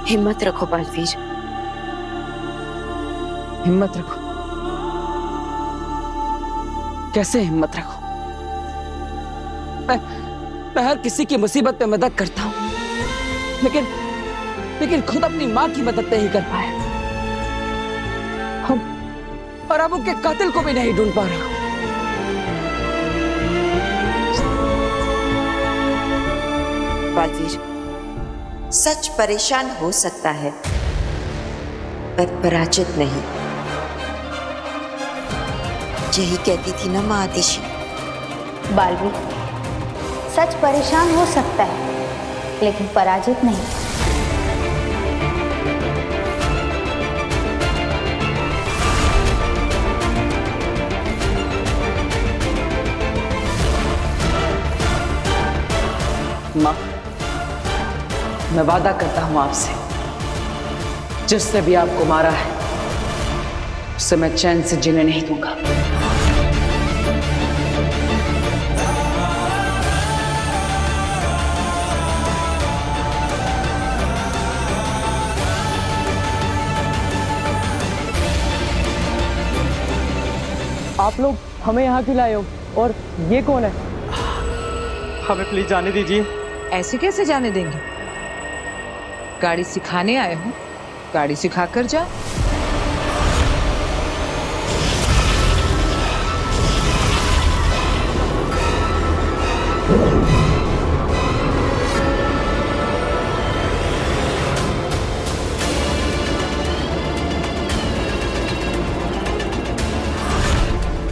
हिम्मत रखो बालवीर, हिम्मत रखो? कैसे हिम्मत रखो? मैं हर किसी की मुसीबत में मदद करता हूं, लेकिन खुद अपनी मां की मदद नहीं कर पाया। हम और अब उनके कातिल को भी नहीं ढूंढ पा रहा हूं। बालवीर, सच परेशान हो सकता है पर पराजित नहीं। यही कहती थी ना मां आतिशी। बालवीर, सच परेशान हो सकता है लेकिन पराजित नहीं। मां, मैं वादा करता हूं आपसे, जिसने भी आपको मारा है उससे मैं चैन से जीने नहीं दूंगा। आप लोग हमें यहाँ क्यों लाए हो और ये कौन है? हमें प्लीज जाने दीजिए। ऐसे कैसे जाने देंगे? गाड़ी सिखाने आए हो, गाड़ी सिखा कर जा।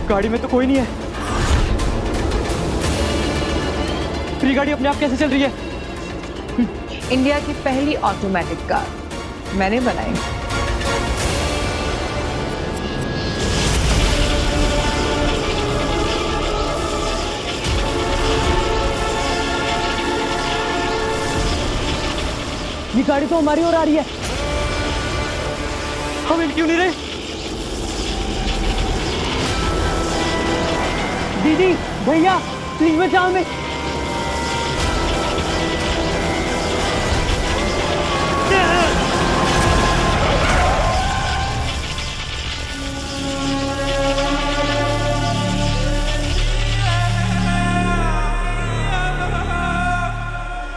गाड़ी में तो कोई नहीं है। फ्री गाड़ी अपने आप कैसे चल रही है? इंडिया की पहली ऑटोमेटिक कार मैंने बनाई। ये गाड़ी तो हमारी ओर आ रही है। हम हिल क्यों नहीं रहे? दीदी, भैया, प्लीज बचाओ हमें।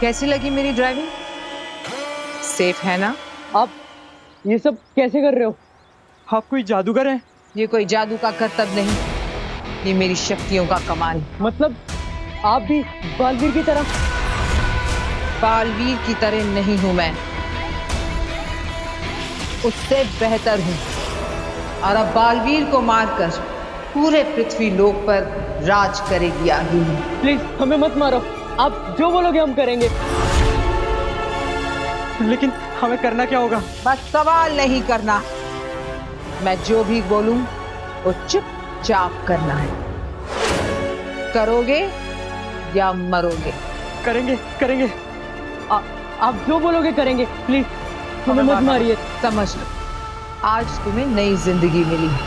कैसी लगी मेरी ड्राइविंग? सेफ है ना? आप ये सब कैसे कर रहे हो? आप कोई जादूगर हैं? ये कोई जादू का करतब नहीं, ये मेरी शक्तियों का कमाल। मतलब आप भी बालवीर की तरह? बालवीर की तरह नहीं हूं मैं, उससे बेहतर हूं। और अब बालवीर को मारकर पूरे पृथ्वी लोक पर राज करेगी आगिनी। प्लीज हमें मत मारो, आप जो बोलोगे हम करेंगे। लेकिन हमें करना क्या होगा? बस सवाल नहीं करना, मैं जो भी बोलूं वो चुपचाप करना है। करोगे या मरोगे? करेंगे करेंगे। आप जो बोलोगे करेंगे, प्लीज हमें मत मारिए। समझ लो, आज तुम्हें नई जिंदगी मिली है।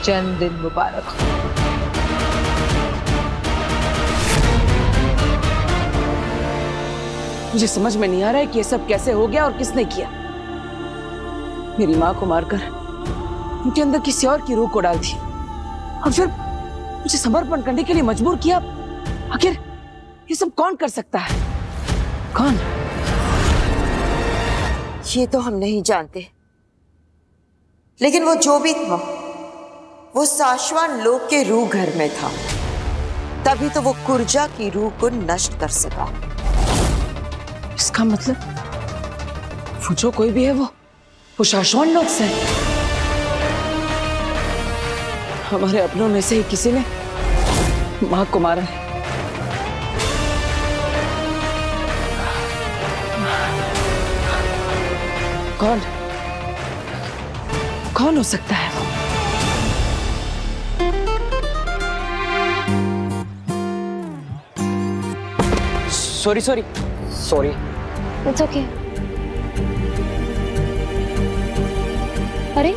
जन्मदिन मुबारक हो। मुझे समझ में नहीं आ रहा है कि ये सब कैसे हो गया और किसने किया। मेरी माँ को मारकर उनके अंदर किसी और की रूह को डाल दी और फिर मुझे समर्पण करने के लिए मजबूर किया। आखिर ये सब कौन कर सकता है? कौन? ये तो हम नहीं जानते, लेकिन वो जो भी था वो शाश्वत लोक के रूह घर में था, तभी तो वो कुर्जा की रूह को नष्ट कर सका। इसका मतलब वो जो कोई भी है वो शाश्वत लोक से है। हमारे अपनों में से ही किसी ने मां को मारा है। कौन हो सकता है वो? सॉरी। It's okay. अरे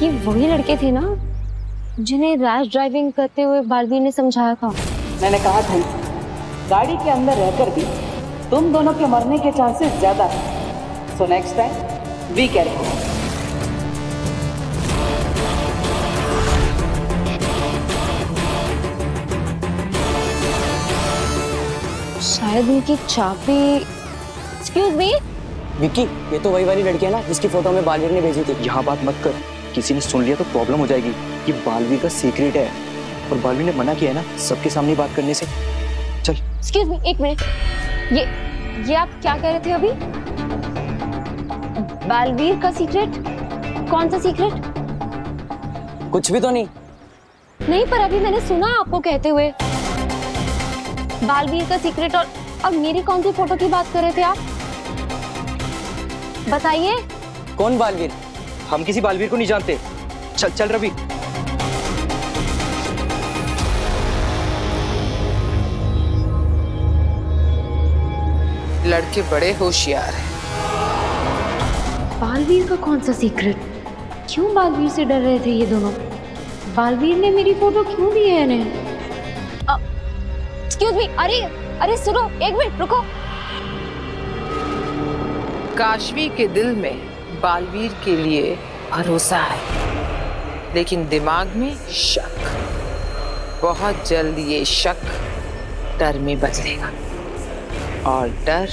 ये वही लड़के थे ना जिन्हें रैश ड्राइविंग करते हुए बालवीर ने समझाया था। मैंने कहा था गाड़ी के अंदर रहकर भी तुम दोनों के मरने के चांसेस ज्यादा है। So next time be careful. शायद उनकी चाबी। Excuse me. विक्की, ये तो वही वाली लड़की है ना जिसकी फोटो में बालवीर ने भेजी थी। यहाँ बात मत कर, किसी ने सुन लिया तो प्रॉब्लम हो जाएगी। ये बालवीर का सीक्रेट है और बालवीर ने मना किया है ना सबके सामने बात करने से। चल। एक्सक्यूज मी, एक मिनट। ये आप क्या कह रहे थे अभी? बालवीर का सीक्रेट? कौन सा सीक्रेट? कुछ भी तो नहीं। नहीं, पर अभी मैंने सुना आपको कहते हुए बालवीर का सीक्रेट। और मेरी कौन सी फोटो की बात कर रहे थे आप? बताइए। कौन बालवीर? हम किसी बालवीर को नहीं जानते। चल चल रवि। लड़के बड़े होशियार हैं। बालवीर का कौन सा सीक्रेट? क्यों बालवीर से डर रहे थे ये दोनों? बालवीर ने मेरी फोटो क्यों दी है इन्हें? Excuse me. अरे सुनो, एक मिनट रुको। काशवी के दिल में बालवीर के लिए भरोसा है, लेकिन दिमाग में शक। बहुत जल्द ये शक डर में बदलेगा और डर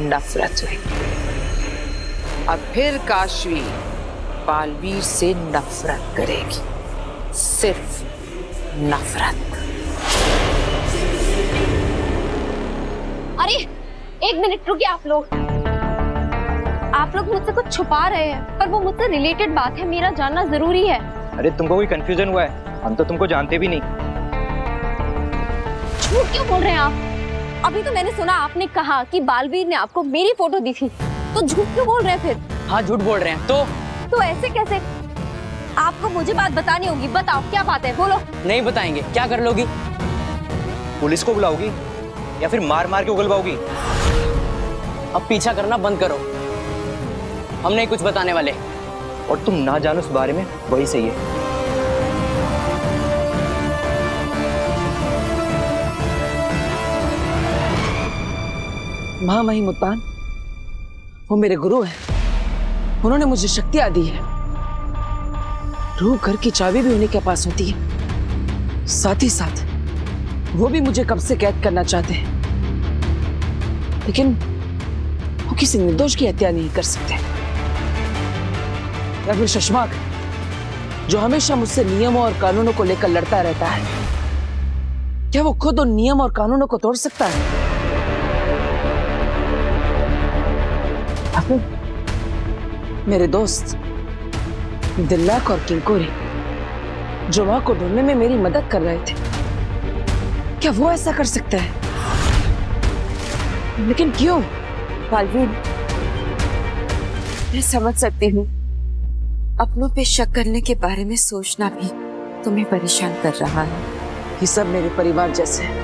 नफरत में। अब फिर काशवी बालवीर से नफरत करेगी, सिर्फ नफरत। अरे एक मिनट रुकिए। आप लोग मुझसे कुछ छुपा रहे हैं, पर वो मुझसे रिलेटेड बात है, मेरा जानना जरूरी है। अरे तुमको कोई कंफ्यूजन हुआ है? हम तो तुमको जानते भी नहीं। झूठ क्यों बोल रहे हैं आप? अभी तो मैंने सुना आपने कहा कि बालवीर ने आपको मेरी फोटो दी थी, तो झूठ क्यों बोल रहे हैं फिर? हाँ, झूठ बोल रहे हैं। तो ऐसे कैसे? आपको मुझे बात बतानी होगी। बताओ क्या बात है, बोलो। नहीं बताएंगे। क्या कर लोगी? पुलिस को बुलाओगी या फिर मार मार के उगलवाओगी? अब पीछा करना बंद करो, हम नहीं कुछ बताने वाले। और तुम ना जानो उस बारे में, वही सही है। महामहिम मुल्तान, वो मेरे गुरु हैं। उन्होंने मुझे शक्तियां दी है। रूह घर की चाबी भी उन्हीं के पास होती है। साथ ही साथ वो भी मुझे कब से कैद करना चाहते हैं, लेकिन वो किसी निर्दोष की हत्या नहीं कर सकते। या फिर शशमाक, जो हमेशा मुझसे नियमों और कानूनों को लेकर लड़ता रहता है, क्या वो खुद उन नियम और कानूनों को तोड़ सकता है? मेरे दोस्त दिल्लाक और किंकोरी, जो मां को ढूंढने में मेरी मदद कर रहे थे, क्या वो ऐसा कर सकते हैं? लेकिन क्यों? बालवीर, मैं समझ सकती हूँ अपनों पे शक करने के बारे में सोचना भी तुम्हें परेशान कर रहा है। ये सब मेरे परिवार जैसे हैं।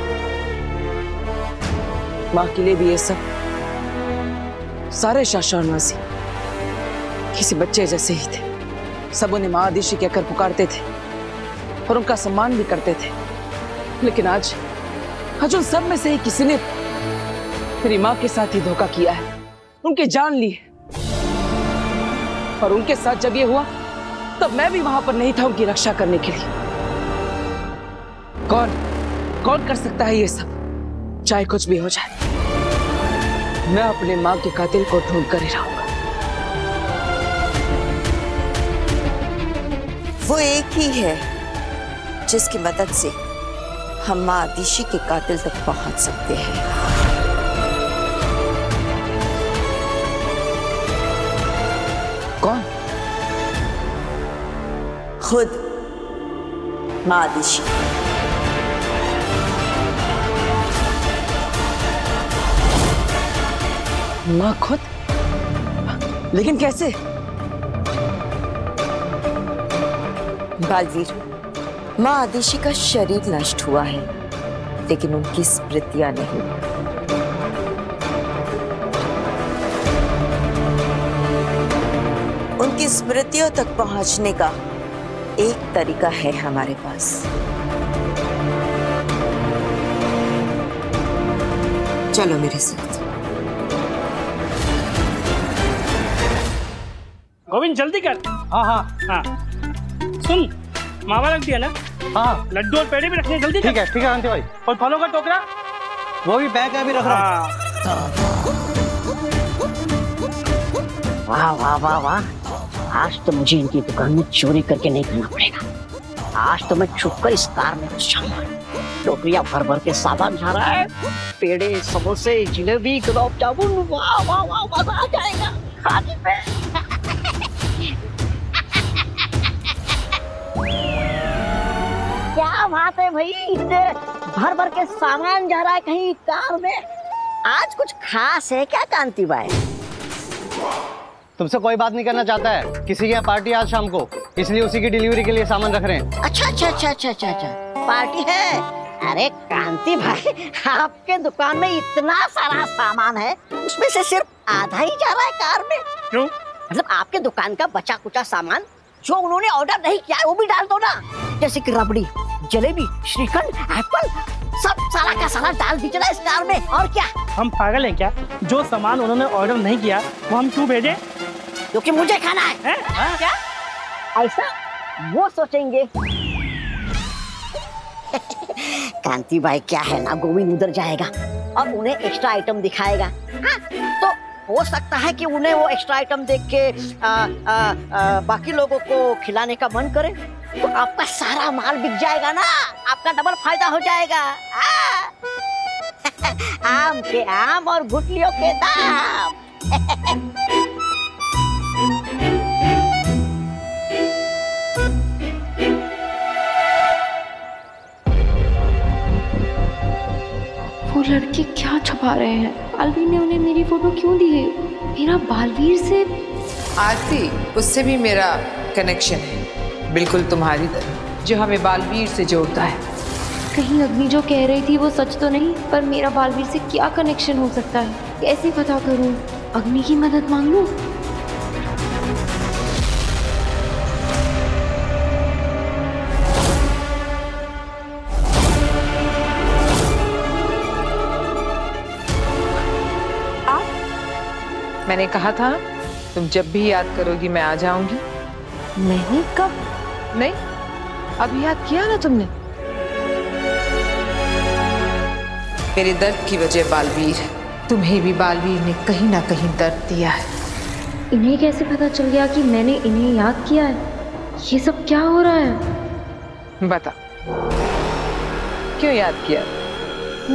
माँ के लिए भी ये सब सारे शाशा और नासी किसी बच्चे जैसे ही थे। सब उन्हें माँ आदिशी कहकर पुकारते थे और उनका सम्मान भी करते थे। लेकिन आज उन सब में से ही किसी ने मेरी माँ के साथ ही धोखा किया है, उनकी जान ली है। और उनके साथ जब ये हुआ, तब मैं भी वहां पर नहीं था उनकी रक्षा करने के लिए। कौन कर सकता है ये सब? चाहे कुछ भी हो जाए, मैं अपने माँ के कातिल को ढूंढ कर ही रहूंगा। वो एक ही है जिसकी मदद से हम माँ आदिशी के कातिल तक पहुंच सकते हैं। कौन? खुद माँ आदिशी। माँ खुद? लेकिन कैसे? बालवीर, माँ आदिशी का शरीर नष्ट हुआ है, लेकिन उनकी स्मृतियां नहीं। उनकी स्मृतियों तक पहुंचने का एक तरीका है हमारे पास। चलो मेरे साथ। गोविंद जल्दी कर। हाँ हाँ हाँ सुन, मावा रख दिया ना? हाँ लड्डू और पेड़े भी रखने, जल्दी ठीक है कांति भाई। और फलों का टोकरा वो भी पैक है, अभी रख रहा हूँ। वाह वाह वाह वाह, आज तो मुझे इनकी दुकान में चोरी करके नहीं करना पड़ेगा। आज तो मैं छुपकर इस कार में घुस जाऊंगा। टोकरियां भर भर के सामान जा रहा है, पेड़े, समोसे, जिलेबी, गुलाब जामुन, वाह वाह वाह, मजा आ जाएगा खाने में। क्या बात है भाई, इतने भर भर के सामान जा रहा है कहीं कार में। आज कुछ खास है क्या कांति भाई? तुमसे कोई बात नहीं करना चाहता है, किसी के यहाँ पार्टी आज शाम को, इसलिए उसी की डिलीवरी के लिए सामान रख रहे हैं। अच्छा अच्छा अच्छा अच्छा अच्छा अच्छा, पार्टी है। अरे कांति भाई, आपके दुकान में इतना सारा सामान है, उसमें से सिर्फ आधा ही जा रहा है कार में। क्यों? मतलब आपके दुकान का बचा कुचा सामान जो उन्होंने ऑर्डर नहीं किया है वो भी डाल दो ना, जैसे कि रबड़ी, जलेबी, श्रीखंड, एप्पल, सब सारा का सारा डाल दीजिए इस कार में। और क्या हम पागल हैं क्या? जो सामान उन्होंने ऑर्डर नहीं किया वो हम क्यों भेजें? क्योंकि मुझे खाना है। क्या ऐसा वो सोचेंगे? कांति भाई क्या है ना, गोविंद उधर जाएगा और उन्हें एक्स्ट्रा आइटम दिखाएगा। हाँ, तो हो सकता है कि उन्हें वो एक्स्ट्रा आइटम देख के बाकी लोगों को खिलाने का मन करे, तो आपका सारा माल बिक जाएगा ना, आपका डबल फायदा हो जाएगा। आम के आम और गुठलियों के दाम। वो लड़के क्या छुपा रहे हैं? बालवीर ने उन्हें मेरी फोटो क्यों दी है? मेरा बालवीर से आरती, उससे भी मेरा कनेक्शन है, बिल्कुल तुम्हारी तरह, जो हमें बालवीर से जोड़ता है। कहीं अग्नि जो कह रही थी वो सच तो नहीं? पर मेरा बालवीर से क्या कनेक्शन हो सकता है? कैसे पता करूं? अग्नि की मदद मांग लूं? मैंने कहा था तुम जब भी याद करोगी मैं आ जाऊंगी। मैंने कब? नहीं, अब याद किया ना तुमने। मेरे दर्द की वजह बालवीर, तुम्हें भी बालवीर ने कहीं ना कहीं दर्द दिया है। इन्हें कैसे पता चल गया कि मैंने इन्हें याद किया है? ये सब क्या हो रहा है? बता, क्यों याद किया?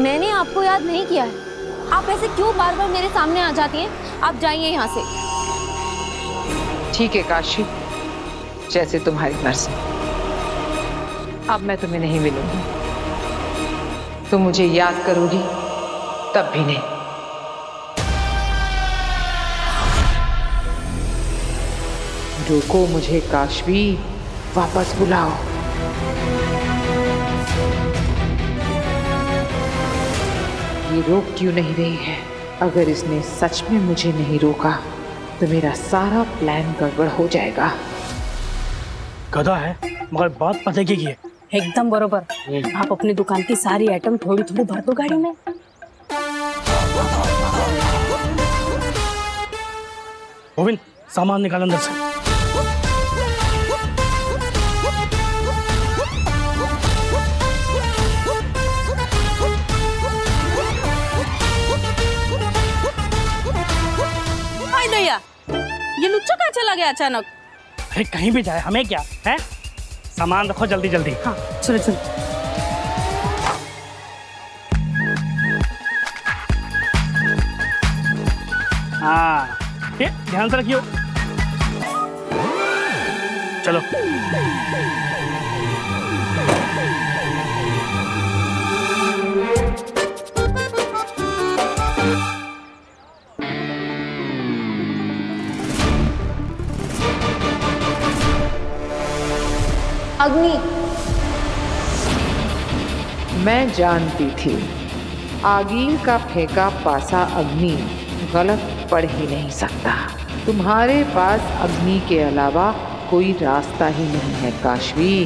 मैंने आपको याद नहीं किया है। आप ऐसे क्यों बार बार मेरे सामने आ जाती हैं? आप जाइए यहाँ से। ठीक है काशी, जैसे तुम्हारी मर्जी। अब मैं तुम्हें नहीं मिलूंगी, तुम मुझे याद करोगी तब भी नहीं। रोको मुझे काशवी, वापस बुलाओ। ये रोक क्यों नहीं रही है? अगर इसने सच में मुझे नहीं रोका तो मेरा सारा प्लान गड़बड़ हो जाएगा। गधा है मगर बात पते की है। एकदम बरोबर। आप अपनी दुकान की सारी आइटम थोड़ी थोड़ी भर दो गाड़ी में। गोविंद, सामान निकाल अंदर से। ये लुच्चा कहाँ चला गया अचानक? अरे कहीं भी जाए हमें क्या है? सामान रखो जल्दी जल्दी। हाँ चलो चलो। हाँ ये ध्यान से रखियो। चलो अग्नि, मैं जानती थी आगीर का फेंका पासा अग्नि गलत पड़ ही नहीं सकता। तुम्हारे पास अग्नि के अलावा कोई रास्ता ही नहीं है काशवी।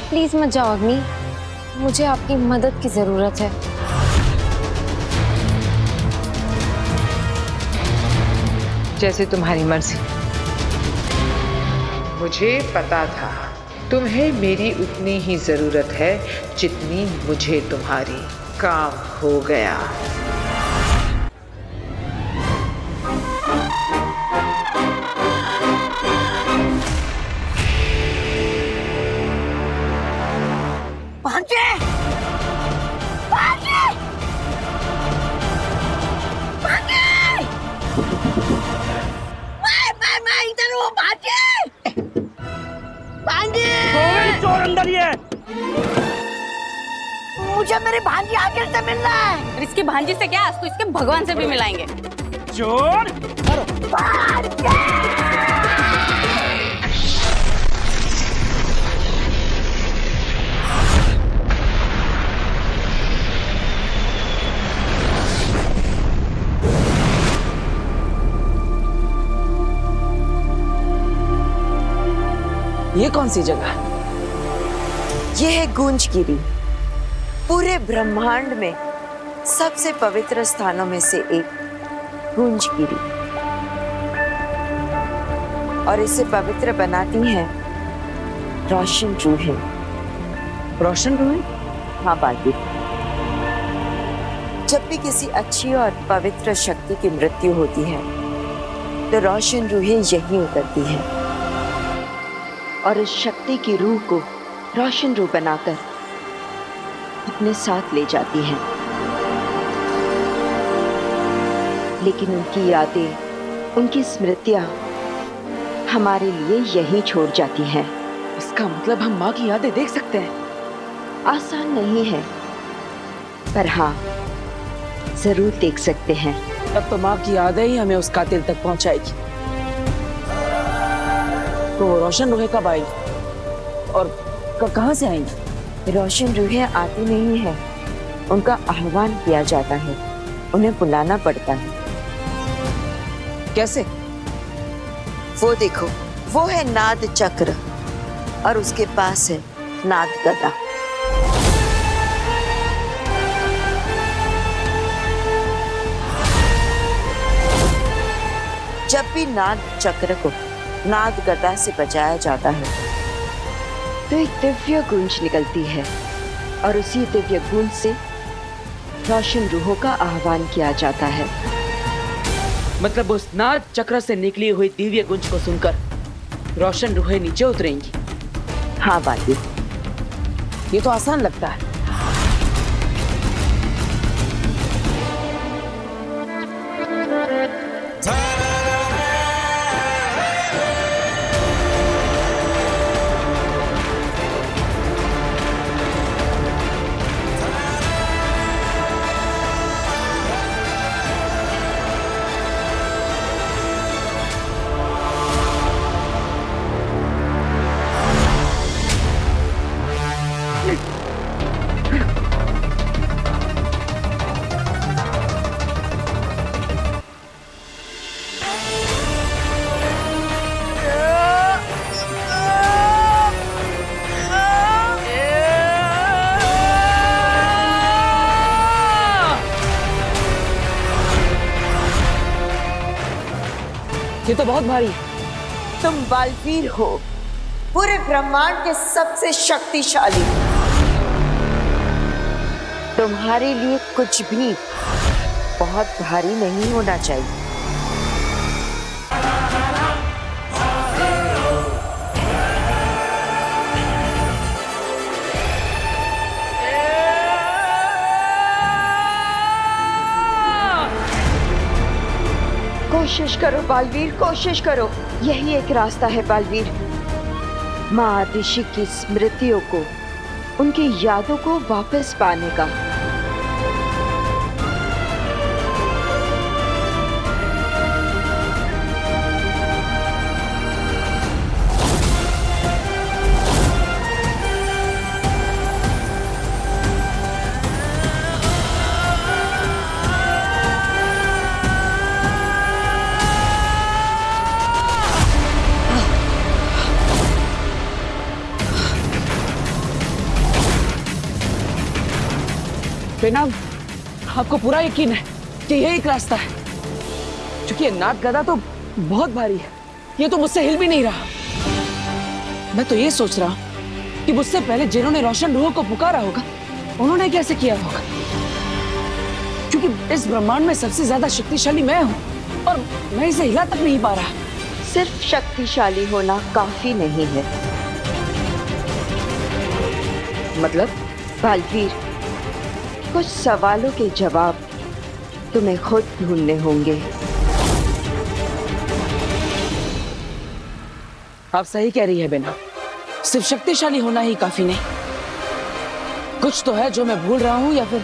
प्लीज मत जाओ अग्नि, मुझे आपकी मदद की जरूरत है। जैसे तुम्हारी मर्जी। मुझे पता था तुम्हें मेरी उतनी ही जरूरत है जितनी मुझे तुम्हारी। काम हो गया। भांजे! भांजे! भांजे! मैं इधर हूँ भांजे! भांजे! चोर अंदर ही है। मुझे मेरे भांजी आखिर से मिलना है। और इसकी भांजी से क्या, तो इसके भगवान से भी मिलाएंगे। चोर! ये कौन सी जगह है? ये है गूंजगिरी, पूरे ब्रह्मांड में सबसे पवित्र स्थानों में से एक गूंजगिरी। और इसे पवित्र बनाती हैं रोशन रूहें। रोशन रूहें? हाँ बालवीर, जब भी किसी अच्छी और पवित्र शक्ति की मृत्यु होती है तो रोशन रूहें यहीं उतरती हैं और इस शक्ति की रूह को रोशन रूह बनाकर अपने साथ ले जाती हैं। लेकिन उनकी यादें, उनकी स्मृतियां हमारे लिए यहीं छोड़ जाती हैं। इसका मतलब हम माँ की यादें देख सकते हैं? आसान नहीं है, पर हाँ जरूर देख सकते हैं। तब तो माँ की यादें ही हमें उस कातिल तक पहुंचाएगी। तो वो रोशन रूहें कब आएगी और कहाँ से आएंगी? रोशन रूहें आती नहीं है, उनका आह्वान किया जाता है, उन्हें बुलाना पड़ता है। कैसे? वो देखो, वो है नाद चक्र और उसके पास है नाद गदा। जब भी नाद चक्र को नाद गदा से बजाया जाता है तो एक दिव्य गूंज निकलती है और उसी दिव्य गूंज से रोशन रूहों का आह्वान किया जाता है। मतलब उस नाद चक्र से निकली हुई दिव्य गूंज को सुनकर रोशन रूहें नीचे उतरेंगी? हाँ बालवीर, ये तो आसान लगता है। ये तो बहुत भारी है। तुम बालवीर हो, पूरे ब्रह्मांड के सबसे शक्तिशाली। तुम्हारे लिए कुछ भी बहुत भारी नहीं होना चाहिए। कोशिश करो बालवीर, कोशिश करो। यही एक रास्ता है बालवीर, माँ आदिशि की स्मृतियों को, उनकी यादों को वापस पाने का। बेना, आपको पूरा यकीन है कि यही एक रास्ता है? क्योंकि ये नाग गदा तो बहुत भारी है, ये तो मुझसे हिल भी नहीं रहा। मैं तो ये सोच रहा हूँ कि मुझसे पहले जिन्होंने रोशन रूह को पुकारा होगा, उन्होंने कैसे किया होगा? क्योंकि इस ब्रह्मांड में सबसे ज्यादा शक्तिशाली मैं हूँ और मैं इसे हिला तक नहीं पा रहा। सिर्फ शक्तिशाली होना काफी नहीं है। मतलब? बालवीर, कुछ सवालों के जवाब तुम्हें खुद ढूंढने होंगे। आप सही कह रही है बेना, सिर्फ शक्तिशाली होना ही काफी नहीं। कुछ तो है जो मैं भूल रहा हूं या फिर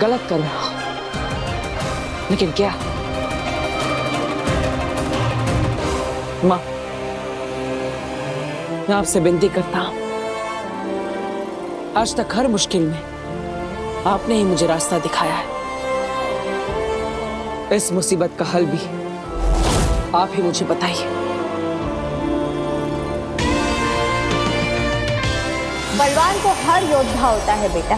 गलत कर रहा हूं, लेकिन क्या? मां, मैं आपसे विनती करता हूं, आज तक हर मुश्किल में आपने ही मुझे रास्ता दिखाया है। इस मुसीबत का हल भी आप ही मुझे बताइए। बलवान को हर योद्धा होता है बेटा,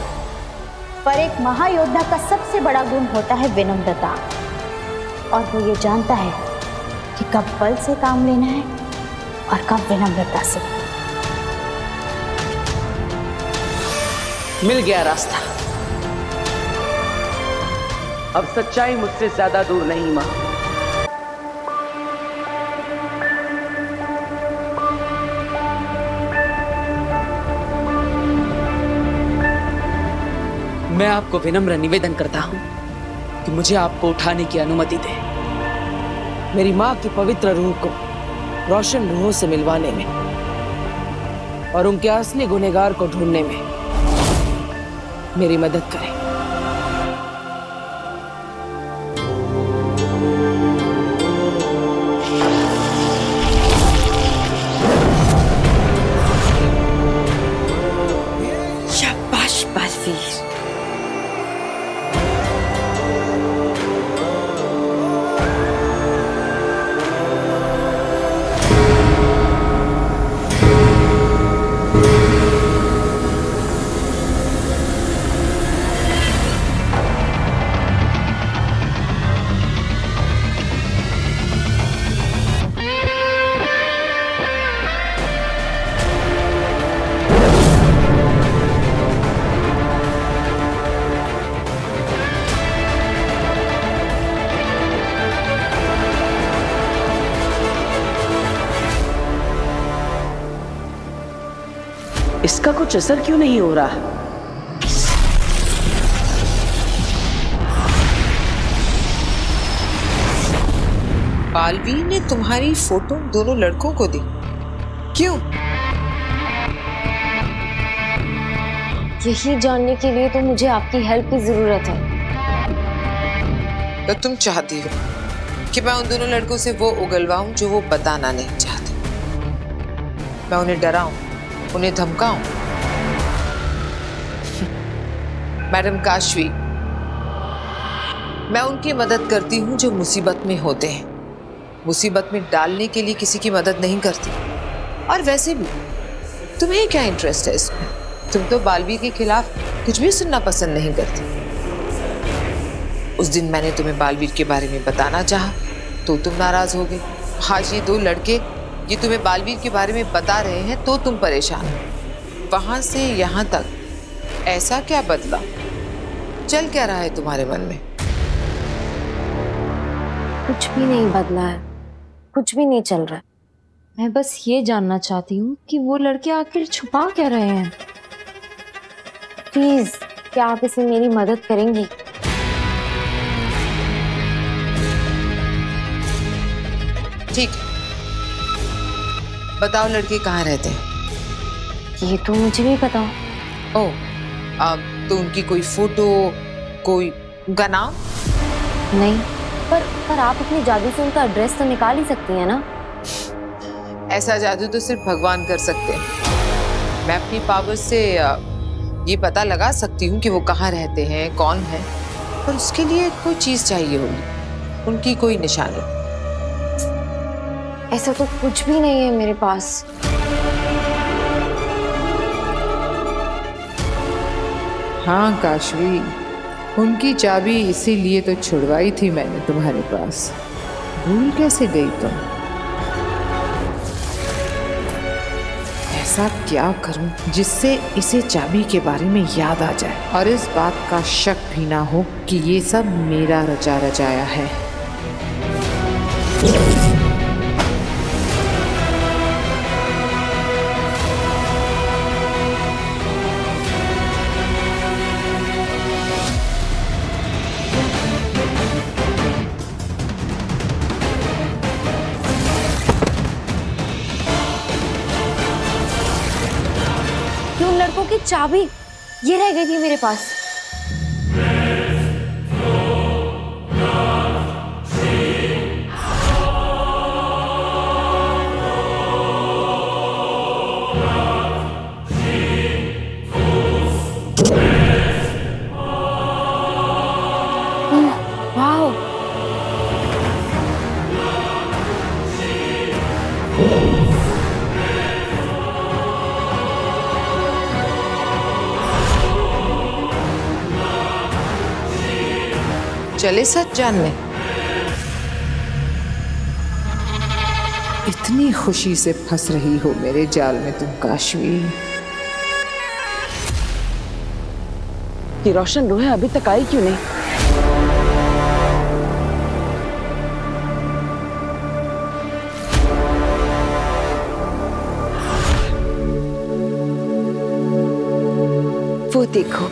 पर एक महायोद्धा का सबसे बड़ा गुण होता है विनम्रता। और वो ये जानता है कि कब बल से काम लेना है और कब विनम्रता से। मिल गया रास्ता। अब सच्चाई मुझसे ज्यादा दूर नहीं मां। मैं आपको विनम्र निवेदन करता हूं कि मुझे आपको उठाने की अनुमति दें, मेरी मां की पवित्र रूह को रोशन रूह से मिलवाने में और उनके असली गुनहगार को ढूंढने में मेरी मदद करें। शाबाश बालवीर। इसका कुछ असर क्यों नहीं हो रहा? बालवीर ने तुम्हारी फोटो दोनों लड़कों को दी, क्यों? यही जानने के लिए तो मुझे आपकी हेल्प की जरूरत है। तो तुम चाहती हो कि मैं उन दोनों लड़कों से वो उगलवाऊं जो वो बताना नहीं चाहते? मैं उन्हें डराऊं, उन्हें धमकाऊं? मैडम काशवी, मैं उनकी मदद करती हूं जो मुसीबत में होते हैं, मुसीबत में डालने के लिए किसी की मदद नहीं करती। और वैसे भी तुम्हें क्या इंटरेस्ट है इसमें? तुम तो बालवीर के खिलाफ कुछ भी सुनना पसंद नहीं करती। उस दिन मैंने तुम्हें बालवीर के बारे में बताना चाहा तो तुम नाराज हो गए। आज ये दो लड़के ये तुम्हें बालवीर के बारे में बता रहे हैं तो तुम परेशान हो। वहां से यहाँ तक ऐसा क्या बदला? चल क्या रहा है तुम्हारे मन में? कुछ भी नहीं बदला है, कुछ भी नहीं चल रहा है। मैं बस ये जानना चाहती हूँ कि वो लड़के आखिर छुपा क्या रहे हैं। प्लीज, क्या आप इसमें मेरी मदद करेंगी? ठीक है, बताओ लड़के कहाँ रहते हैं? ये तो मुझे भी पता। ओह, तो उनकी कोई फोटो, कोई उनका नाम? नहीं, पर आप अपने जादू से उनका एड्रेस तो निकाल ही सकती हैं ना? ऐसा जादू तो सिर्फ भगवान कर सकते हैं। मैं अपनी पावर से ये पता लगा सकती हूँ कि वो कहाँ रहते हैं, कौन है, पर उसके लिए कोई चीज चाहिए होगी, उनकी कोई निशानी। ऐसा तो कुछ भी नहीं है मेरे पास। हाँ काशवी, उनकी चाबी इसीलिए तो छुड़वाई थी मैंने तुम्हारे पास। भूल कैसे गई तुम? ऐसा क्या करूं जिससे इसे चाबी के बारे में याद आ जाए और इस बात का शक भी ना हो कि ये सब मेरा रचा रचाया है। उन लड़कों की चाबी ये रह गई थी मेरे पास। वाह, चले सच जानने। इतनी खुशी से फंस रही हो मेरे जाल में तुम काशवी। कि रोशन रोहे अभी तक आई क्यों नहीं? वो देखो,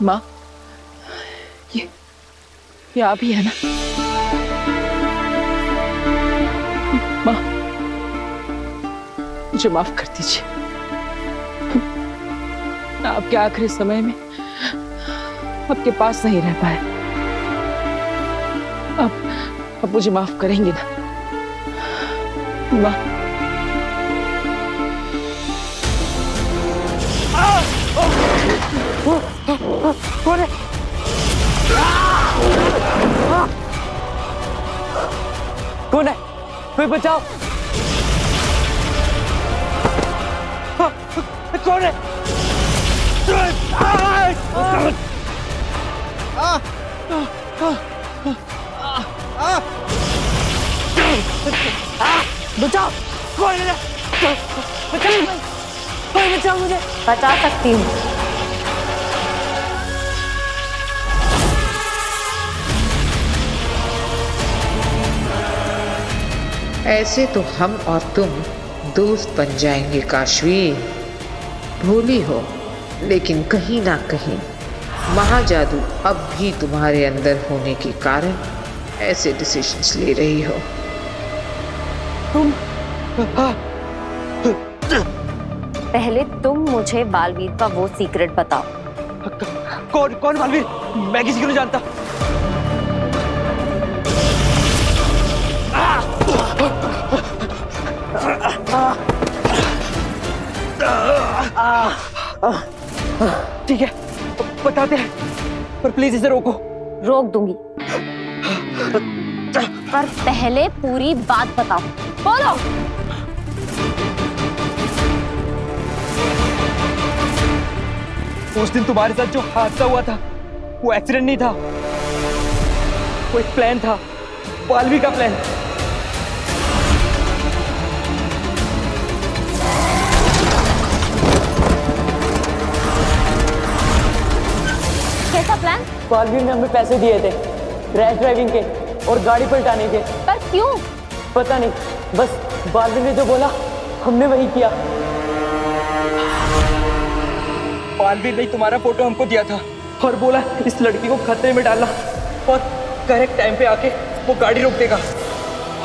माँ, ये आप ही है ना? माँ, मुझे माफ कर दीजिए। मैं आपके आखिरी समय में आपके पास नहीं रह पाया। आप मुझे माफ करेंगे ना माँ? कौन है? कौन है? कोई बचाओ! कौन है? बचाओ! कौन है? कोई बचाओ मुझे! बता सकती हूँ। ऐसे तो हम और तुम दोस्त बन जाएंगे काशवी। भूली हो, लेकिन कहीं ना कहीं महाजादू अब भी तुम्हारे अंदर होने के कारण ऐसे डिसीजंस ले रही हो। तुम पहले तुम मुझे बालवीर का वो सीक्रेट बताओ। कौन बालवीर? मैं किसी को नहीं जानता। ठीक है, बताते हैं, पर प्लीज इसे रोको। रोक दूंगी, पर पहले पूरी बात बताओ। बोलो। उस दिन तुम्हारे साथ जो हादसा हुआ था वो एक्सीडेंट नहीं था, वो एक प्लान था, बालवी का प्लान। प्लान? बालवीर ने हमें पैसे दिए थे रैश ड्राइविंग के और गाड़ी पलटाने के। पर क्यों? पता नहीं, बस बालवीर ने जो बोला हमने वही किया। बालवीर ने तुम्हारा फोटो हमको दिया था और बोला इस लड़की को खतरे में डालना और करेक्ट टाइम पे आके वो गाड़ी रोक देगा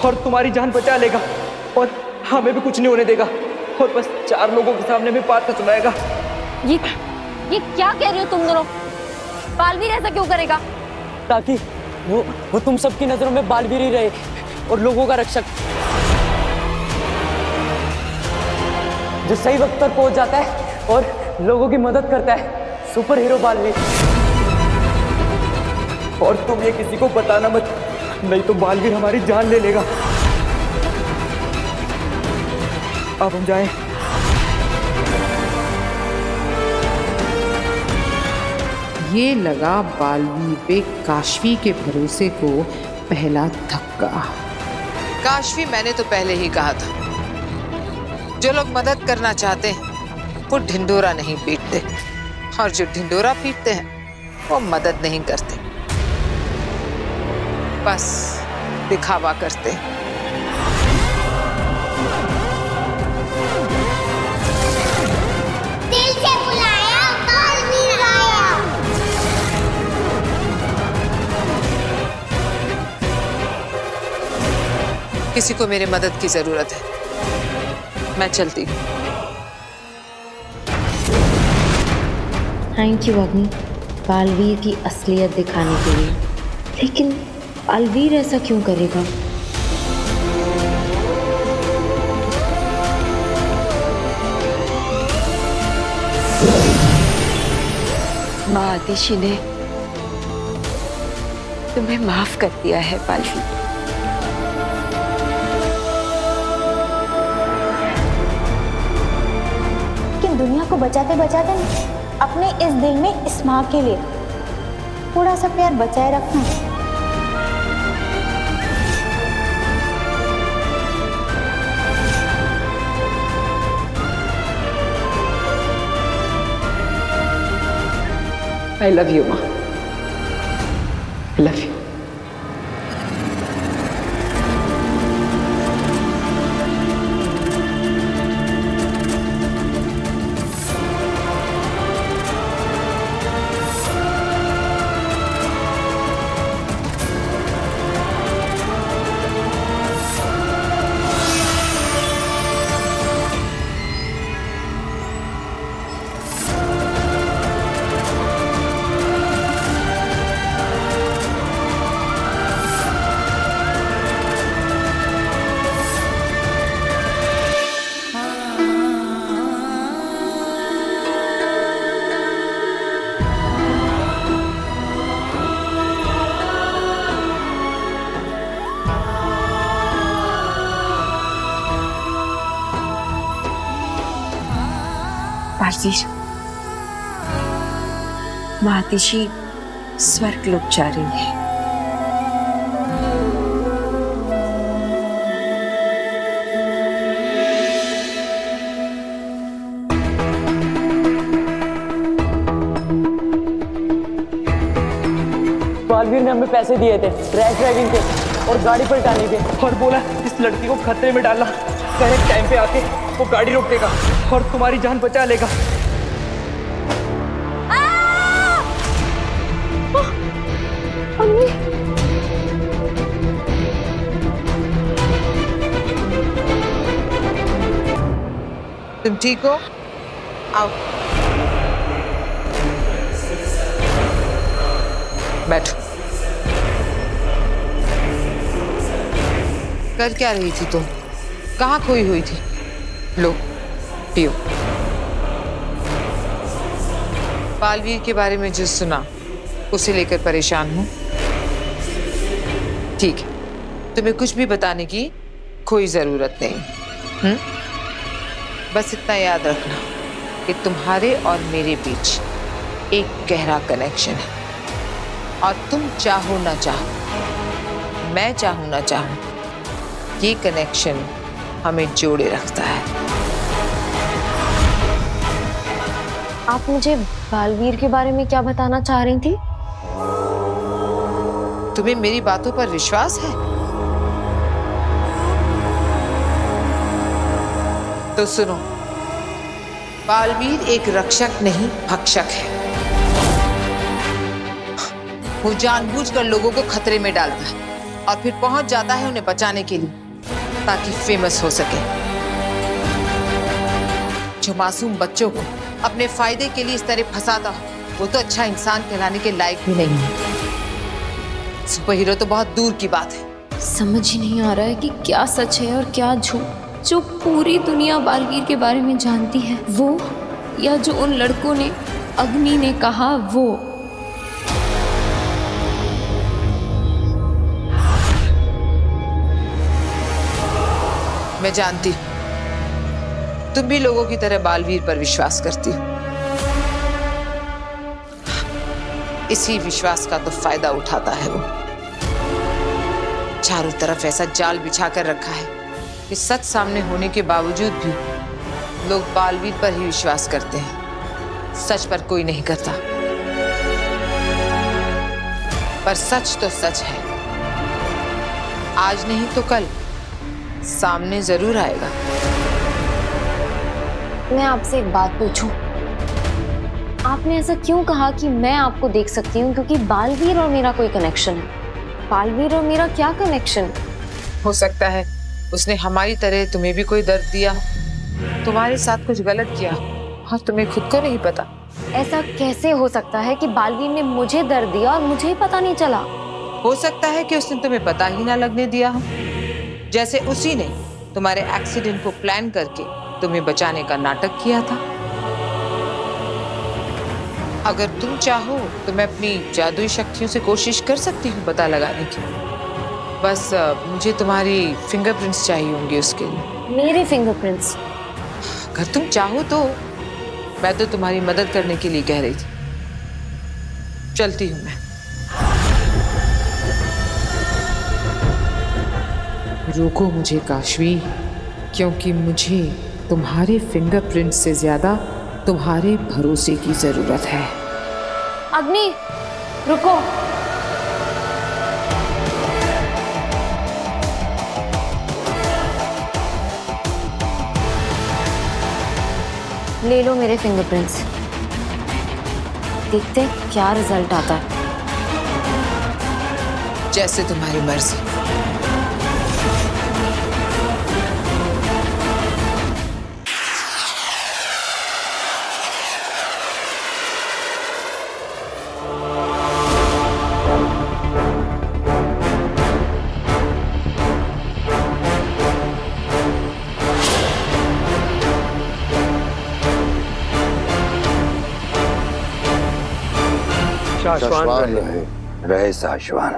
और तुम्हारी जान बचा लेगा और हमें भी कुछ नहीं होने देगा और बस 4 लोगों के सामने में बात का सुनाएगा। ये क्या कह रहे हो तुम दोनों? बालवीर ऐसा क्यों करेगा? ताकि वो तुम सबकी नजरों में बालवीर ही रहे और लोगों का रक्षक, जो सही वक्त पर पहुंच जाता है और लोगों की मदद करता है। Super hero Baalveer. और तुम ये किसी को बताना मत, नहीं तो बालवीर हमारी जान ले लेगा। अब हम जाएं। ये लगा बालवीर पे काशवी के भरोसे को पहला धक्का। काशवी, मैंने तो पहले ही कहा था, जो लोग मदद करना चाहते हैं वो ढिंडोरा नहीं पीटते और जो ढिंडोरा पीटते हैं वो मदद नहीं करते, बस दिखावा करते हैं। दिल से बुलाया, बालवीर आया। किसी को मेरे मदद की जरूरत है, मैं चलती हूँ। थैंक यू अग्नि, बालवीर की असलियत दिखाने के लिए। लेकिन बालवीर ऐसा क्यों करेगा? माँ आतिशी ने तुम्हें माफ कर दिया है बालवीर। लेकिन दुनिया को बचाते बचाते अपने इस दिल में इस माँ के लिए थोड़ा सा प्यार बचाए रखना। I love you, माँ। I love you. बालवीर, माँ आतिशी स्वर्ग लोक जा रही है। बालवीर ने हमें पैसे दिए थे रैश ड्राइविंग के और गाड़ी पलटाने के और बोला इस लड़की को खतरे में डालना, करेक्ट टाइम पे आके वो गाड़ी रोक देगा और तुम्हारी जान बचा लेगा। तुम ठीक हो? आओ बैठो। कर क्या रही थी तुम? कहाँ खोई हुई थी? लो पियो। बालवीर के बारे में जो सुना उसे लेकर परेशान हूँ। ठीक है, तुम्हें कुछ भी बताने की कोई जरूरत नहीं। बस इतना याद रखना कि तुम्हारे और मेरे बीच एक गहरा कनेक्शन है और तुम चाहो ना चाहो, मैं चाहूं ना चाहूं, ये कनेक्शन हमें जोड़े रखता है। आप मुझे बालवीर के बारे में क्या बताना चाह रही थी? तुम्हें मेरी बातों पर विश्वास है? तो सुनो, बालवीर एक रक्षक नहीं भक्षक है। वो जानबूझकर लोगों को खतरे में डालता है और फिर पहुंच जाता है उन्हें बचाने के लिए, ताकि फेमस हो सके। जो मासूम बच्चों को अपने फायदे के लिए इस तरह फंसाता हो, वो तो अच्छा इंसान कहलाने के लायक भी नहीं है। सुपर हीरो तो बहुत दूर की बात है। समझ ही नहीं आ रहा है कि क्या सच है और क्या झूठ। जो पूरी दुनिया बालवीर के बारे में जानती है वो, या जो उन लड़कों ने, अग्नि ने कहा वो। मैं जानती हूं तुम भी लोगों की तरह बालवीर पर विश्वास करती हो। इसी विश्वास का तो फायदा उठाता है वो। चारों तरफ ऐसा जाल बिछा कर रखा है कि सच सामने होने के बावजूद भी लोग बालवीर पर ही विश्वास करते हैं, सच पर कोई नहीं करता। पर सच तो सच है, आज नहीं तो कल सामने जरूर आएगा। मैं आपसे एक बात पूछूं? आपने ऐसा क्यों कहा कि मैं आपको देख सकती हूँ क्योंकि बालवीर और मेरा कोई कनेक्शन है? बालवीर और मेरा क्या कनेक्शन? हो सकता है उसने हमारी तरह तुम्हें भी कोई दर्द दिया, तुम्हारे साथ कुछ गलत किया और तुम्हें खुद को नहीं पता। ऐसा कैसे हो सकता है कि बालवीर ने मुझे दर्द दिया और मुझे ही पता नहीं चला? हो सकता है कि उसने तुम्हें पता ही ना लगने दिया हो, जैसे उसी ने तुम्हारे एक्सीडेंट को प्लान करके तुम्हें बचाने का नाटक किया था। अगर तुम चाहो तो मैं अपनी जादुई शक्तियों से कोशिश कर सकती हूँ पता लगाने की। बस मुझे तुम्हारी फिंगरप्रिंट्स चाहिए होंगे उसके लिए। मेरे फिंगरप्रिंट्स? अगर तुम चाहो तो। मैं तो तुम्हारी मदद करने के लिए कह रही थी। चलती हूँ मैं। रोको मुझे काशवी, क्योंकि मुझे तुम्हारे फिंगरप्रिंट से ज्यादा तुम्हारे भरोसे की जरूरत है। अग्नि, रुको। ले लो मेरे फिंगरप्रिंट्स, देखते हैं क्या रिजल्ट आता है। जैसे तुम्हारी मर्जी। साशवान रहे साशवान।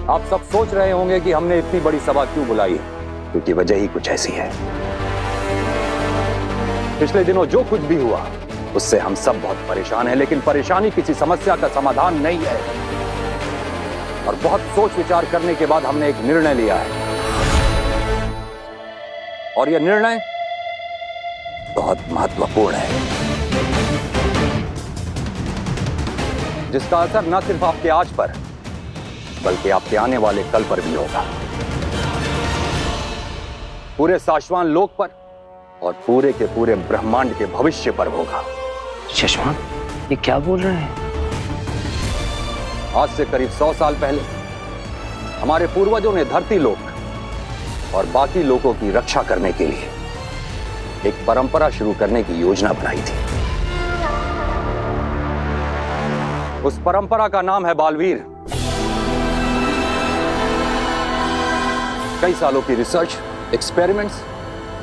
आप सब सोच रहे होंगे कि हमने इतनी बड़ी सभा क्यों बुलाई है, क्योंकि वजह ही कुछ ऐसी है। पिछले दिनों जो कुछ भी हुआ उससे हम सब बहुत परेशान हैं, लेकिन परेशानी किसी समस्या का समाधान नहीं है। और बहुत सोच विचार करने के बाद हमने एक निर्णय लिया है, और यह निर्णय बहुत महत्वपूर्ण है, जिसका असर न सिर्फ आपके आज पर बल्कि आपके आने वाले कल पर भी होगा, पूरे साशवान लोक पर और पूरे के पूरे ब्रह्मांड के भविष्य पर होगा। शशवान, ये क्या बोल रहे हैं? आज से करीब 100 साल पहले हमारे पूर्वजों ने धरती लोक और बाकी लोगों की रक्षा करने के लिए एक परंपरा शुरू करने की योजना बनाई थी। उस परंपरा का नाम है बालवीर। कई सालों की रिसर्च, एक्सपेरिमेंट्स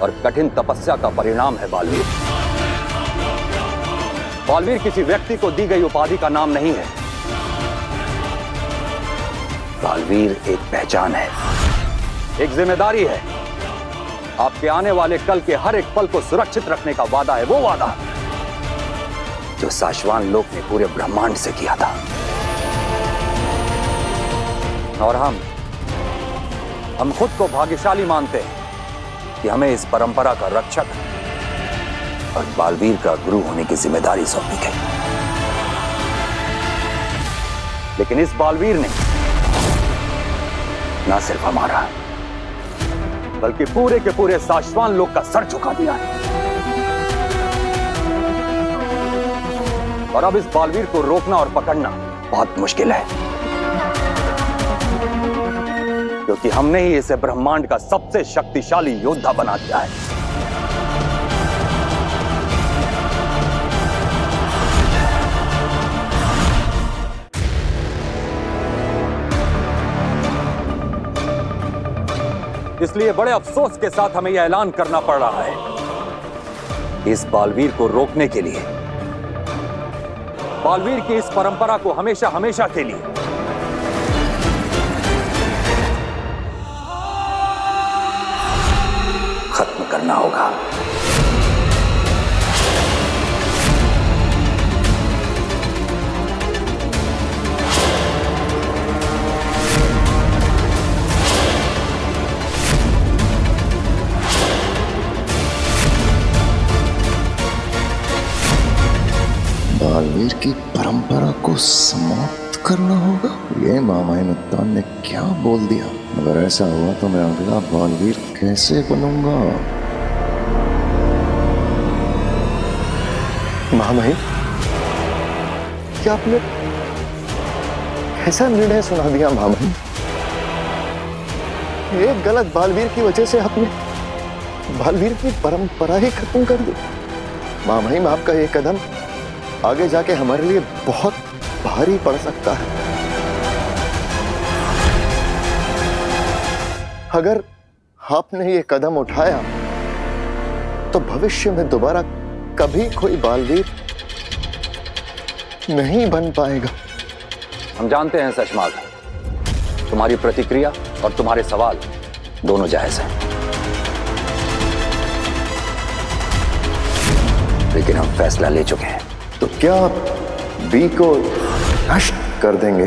और कठिन तपस्या का परिणाम है बालवीर। बालवीर किसी व्यक्ति को दी गई उपाधि का नाम नहीं है। बालवीर एक पहचान है, एक जिम्मेदारी है। आपके आने वाले कल के हर एक पल को सुरक्षित रखने का वादा है, वो वादा जो साशवान लोक ने पूरे ब्रह्मांड से किया था। और हम खुद को भाग्यशाली मानते हैं कि हमें इस परंपरा का रक्षक और बालवीर का गुरु होने की जिम्मेदारी सौंपी गई। लेकिन इस बालवीर ने ना सिर्फ हमारा बल्कि पूरे के पूरे साशवान लोग का सर झुका दिया है। और अब इस बालवीर को रोकना और पकड़ना बहुत मुश्किल है, क्योंकि हमने ही इसे ब्रह्मांड का सबसे शक्तिशाली योद्धा बना दिया है। इसलिए बड़े अफसोस के साथ हमें यह ऐलान करना पड़ रहा है कि इस बालवीर को रोकने के लिए, बालवीर की इस परंपरा को हमेशा हमेशा के लिए खत्म करना होगा। बालवीर की परंपरा को समाप्त करना होगा। ये मामाइनुत्तान ने क्या बोल दिया? अगर ऐसा हुआ तो मैं अगला बालवीर कैसे बनूंगा? मामाई, क्या आपने ऐसा निर्णय सुना दिया? मामाई, एक गलत बालवीर की वजह से आपने बालवीर की परंपरा ही खत्म कर दी। मामाई, आपका ये कदम आगे जाके हमारे लिए बहुत भारी पड़ सकता है। अगर आपने ये कदम उठाया तो भविष्य में दोबारा कभी कोई बालवीर नहीं बन पाएगा। हम जानते हैं सशमाग, तुम्हारी प्रतिक्रिया और तुम्हारे सवाल दोनों जायज हैं, लेकिन हम फैसला ले चुके हैं। तो क्या आप बी को नष्ट कर देंगे?